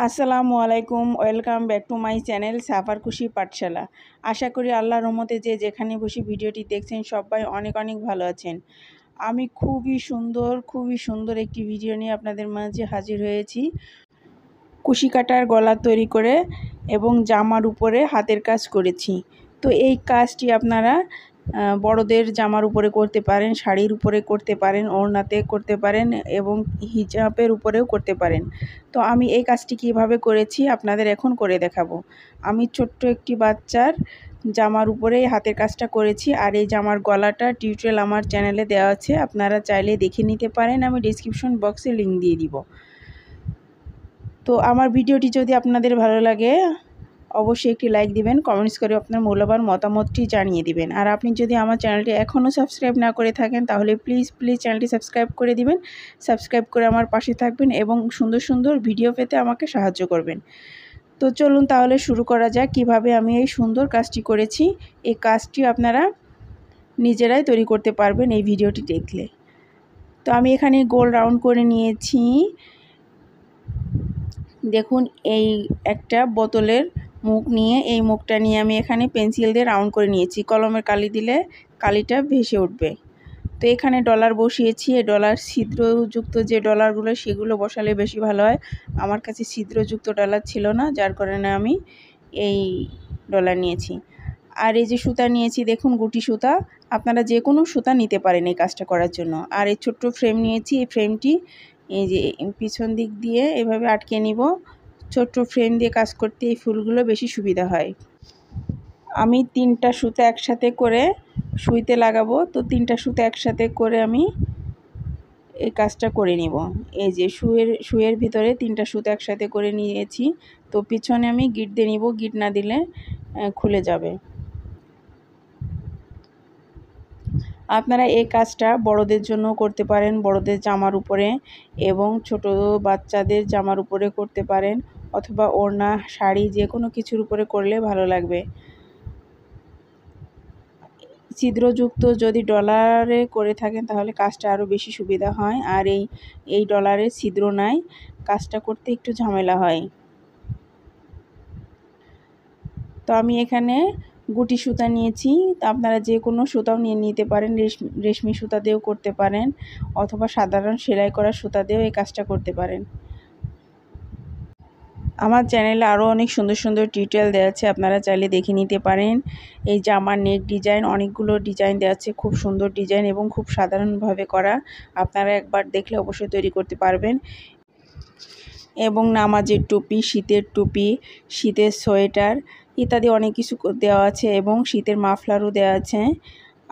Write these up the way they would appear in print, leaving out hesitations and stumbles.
আসসালামু আলাইকুম, welcome back to my channel suffer খুশি পাঠশালা। আশা করি আল্লাহর রহমতে যে যেখানে বসে ভিডিওটি দেখছেন সবাই অনেক অনেক ভালো আছেন। আমি খুবই সুন্দর একটি ভিডিও নিয়ে আপনাদের মাঝে হাজির হয়েছি। কুশি কাটার গলা তৈরি করে এবং জামার উপরে হাতের কাজ করেছি। তো এই কাজটি আপনারা বড়দের জামার উপরে করতে পারেন, শাড়ির উপরে করতে পারেন, ওড়নাতে করতে পারেন এবং হিজাবের উপরেও করতে পারেন। তো আমি এই কাজটি কিভাবে করেছি আপনাদের এখন করে দেখাবো। আমি ছোট্ট একটি বাচ্চার জামার উপরে হাতের কাজটা করেছি, আর এই জামার গলাটা টিউটোরিয়াল আমার চ্যানেলে দেওয়া আছে, আপনারা চাইলে দেখে নিতে পারেন। আমি ডিসক্রিপশন বক্সে লিংক দিয়ে দিব। তো আমার ভিডিওটি যদি আপনাদের ভালো লাগে অবশ্যই একটি লাইক দিবেন, কমেন্টস করে আপনার মূল্যবান মতামতটি জানিয়ে দিবেন। আর আপনি যদি আমার চ্যানেলটি এখনও সাবস্ক্রাইব না করে থাকেন তাহলে প্লিজ চ্যানেলটি সাবস্ক্রাইব করে দিবেন। সাবস্ক্রাইব করে আমার পাশে থাকবেন এবং সুন্দর ভিডিও পেতে আমাকে সাহায্য করবেন। তো চলুন তাহলে শুরু করা যাক কিভাবে আমি এই সুন্দর কাজটি করেছি। এই কাজটি আপনারা নিজেরাই তৈরি করতে পারবেন এই ভিডিওটি দেখলে। তো আমি এখানে গোল রাউন্ড করে নিয়েছি। দেখুন, এই একটা বোতলের মুখ নিয়ে এই মুখটা নিয়ে আমি এখানে পেন্সিল দিয়ে রাউন্ড করে নিয়েছি। কলমের কালি দিলে কালিটা ভেসে উঠবে। তো এখানে ডলার বসিয়েছি। এই ডলার ছিদ্রযুক্ত যে ডলারগুলো সেগুলো বসালে বেশি ভালো হয়। আমার কাছে ছিদ্রযুক্ত ডলার ছিল না, যার কারণে আমি এই ডলার নিয়েছি। আর এই যে সুতা নিয়েছি, দেখুন গুটি সুতা, আপনারা যে কোনো সুতা নিতে পারেন এই কাজটা করার জন্য। আর এই ছোট্ট ফ্রেম নিয়েছি, এই ফ্রেমটি এই যে পিছন দিক দিয়ে এভাবে আটকে নিব। ছোট্ট ফ্রেম দিয়ে কাজ করতে এই ফুলগুলো বেশি সুবিধা হয়। আমি 3টা সুতা একসাথে করে সুইতে লাগাবো। তো 3টা সুতা একসাথে করে আমি এই কাজটা করে নিব। এই যে সুইয়ের ভিতরে 3টা সুতা একসাথে করে নিয়েছি। তো পিছনে আমি গিট দিয়ে নিব, গিট না দিলে খুলে যাবে। আপনারা এই কাজটা বড়দের জন্য করতে পারেন, বড়দের জামার উপরে এবং ছোট বাচ্চাদের জামার উপরে করতে পারেন, অথবা ওড়না, শাড়ি যে কোনো কিছুর উপরে করলে ভালো লাগবে। ছিদ্রযুক্ত যদি ডলারে করে থাকেন তাহলে কাজটা আরও বেশি সুবিধা হয়। আর এই ডলারে ছিদ্র নাই, কাজটা করতে একটু ঝামেলা হয়। তো আমি এখানে গুটি সুতা নিয়েছি। তা আপনারা যে কোনো সুতাও নিয়ে নিতে পারেন, রেশমি সুতা দিয়েও করতে পারেন, অথবা সাধারণ সেলাই করা সুতা দিয়েও এই কাজটা করতে পারেন। আমার চ্যানেলে আরও অনেক সুন্দর টিউটোরিয়াল দেওয়া আছে, আপনারা চাইলে দেখে নিতে পারেন। এই জামার নেক ডিজাইন, অনেকগুলো ডিজাইন দেওয়া আছে, খুব সুন্দর ডিজাইন এবং খুব সাধারণভাবে করা। আপনারা একবার দেখলে অবশ্যই তৈরি করতে পারবেন। এবং নামাজের টুপি, শীতের টুপি, শীতের সোয়েটার ইত্যাদি অনেক কিছু দেওয়া আছে, এবং শীতের মাফলারও দেওয়া আছে।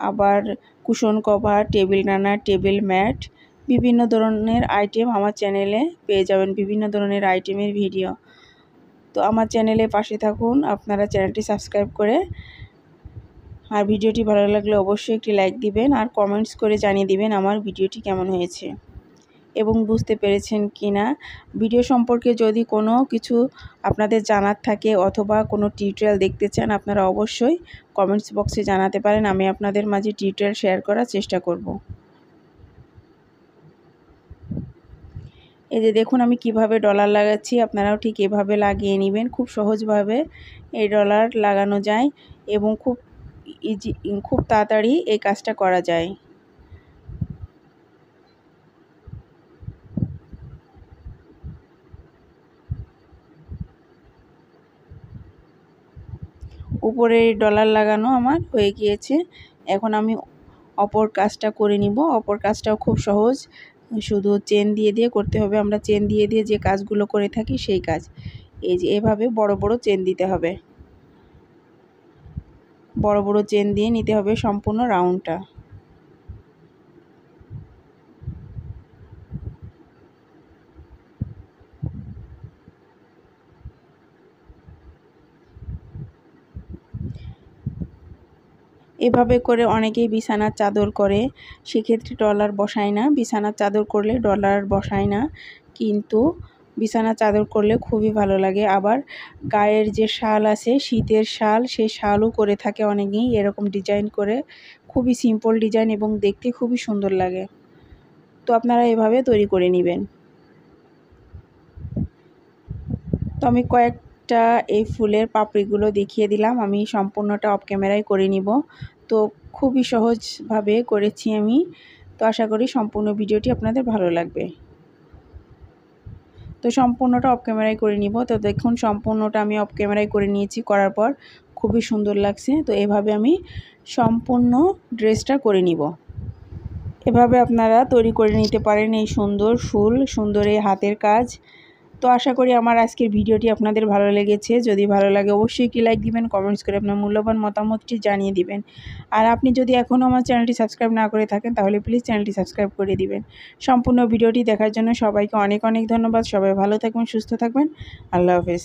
আবার cushion cover, table runner, table mat, বিভিন্ন ধরনের আইটেম আমার চ্যানেলে পেয়ে যাবেন, বিভিন্ন ধরনের আইটেমের ভিডিও। তো আমার চ্যানেলে পাশে থাকুন, আপনারা চ্যানেলটি সাবস্ক্রাইব করে। আর ভিডিওটি ভালো লাগলে অবশ্যই একটি লাইক দিবেন, আর কমেন্টস করে জানিয়ে দিবেন আমার ভিডিওটি কেমন হয়েছে এবং বুঝতে পেরেছেন কি না। ভিডিও সম্পর্কে যদি কোনো কিছু আপনাদের জানার থাকে অথবা কোনো টিউটোরিয়াল দেখতে চান, আপনারা অবশ্যই কমেন্টস বক্সে জানাতে পারেন। আমি আপনাদের মাঝে টিউটোরিয়াল শেয়ার করার চেষ্টা করব। এই যে দেখুন আমি কিভাবে ডলার লাগাচ্ছি, আপনারাও ঠিক এভাবে লাগিয়ে নেবেন। খুব সহজভাবে এই ডলার লাগানো যায় এবং খুব তাড়াতাড়ি এই কাজটা করা যায়। উপরে ডলার লাগানো আমার হয়ে গিয়েছে। এখন আমি অপর কাজটা করে নিব। অপর কাজটাও খুব সহজ, শুধু চেন দিয়ে করতে হবে। আমরা চেন দিয়ে যে কাজগুলো করে থাকি সেই কাজ। এই যে এভাবে বড় চেন দিতে হবে, বড় চেন দিয়ে নিতে হবে সম্পূর্ণ রাউন্ডটা। এভাবে করে অনেকেই বিছানার চাদর করে, সেক্ষেত্রে ডলার বসায় না। বিছানার চাদর করলে ডলার বসায় না, কিন্তু বিছানার চাদর করলে খুবই ভালো লাগে। আবার গায়ের যে শাল আছে, শীতের শাল, সেই শালও করে থাকে অনেকেই এরকম ডিজাইন করে। খুবই সিম্পল ডিজাইন এবং দেখতে খুবই সুন্দর লাগে। তো আপনারা এভাবে তৈরি করে নেবেন। তো আমি কয়েকটা এই ফুলের পাপড়িগুলো দেখিয়ে দিলাম, আমি সম্পূর্ণটা অফ ক্যামেরায় করে নিব। তো খুবই সহজভাবে করেছি আমি। তো আশা করি সম্পূর্ণ ভিডিওটি আপনাদের ভালো লাগবে। তো সম্পূর্ণটা অফ ক্যামেরায় করে নিব। তো দেখুন সম্পূর্ণটা আমি অফ ক্যামেরায় করে নিয়েছি, করার পর খুবই সুন্দর লাগছে। তো এভাবে আমি সম্পূর্ণ ড্রেসটা করে নিব। এভাবে আপনারা তৈরি করে নিতে পারেন এই সুন্দর ফুল, সুন্দর এই হাতের কাজ। তো আশা করি আমার আজকের ভিডিওটি আপনাদের ভালো লেগেছে। যদি ভালো লাগে অবশ্যই একটি লাইক দিবেন, কমেন্টস করে আপনার মূল্যবান মতামতটি জানিয়ে দিবেন। আর আপনি যদি এখনও আমার চ্যানেলটি সাবস্ক্রাইব না করে থাকেন তাহলে প্লিজ চ্যানেলটি সাবস্ক্রাইব করে দিবেন। সম্পূর্ণ ভিডিওটি দেখার জন্য সবাইকে অনেক অনেক ধন্যবাদ। সবাই ভালো থাকবেন, সুস্থ থাকবেন। আল্লাহ হাফেজ।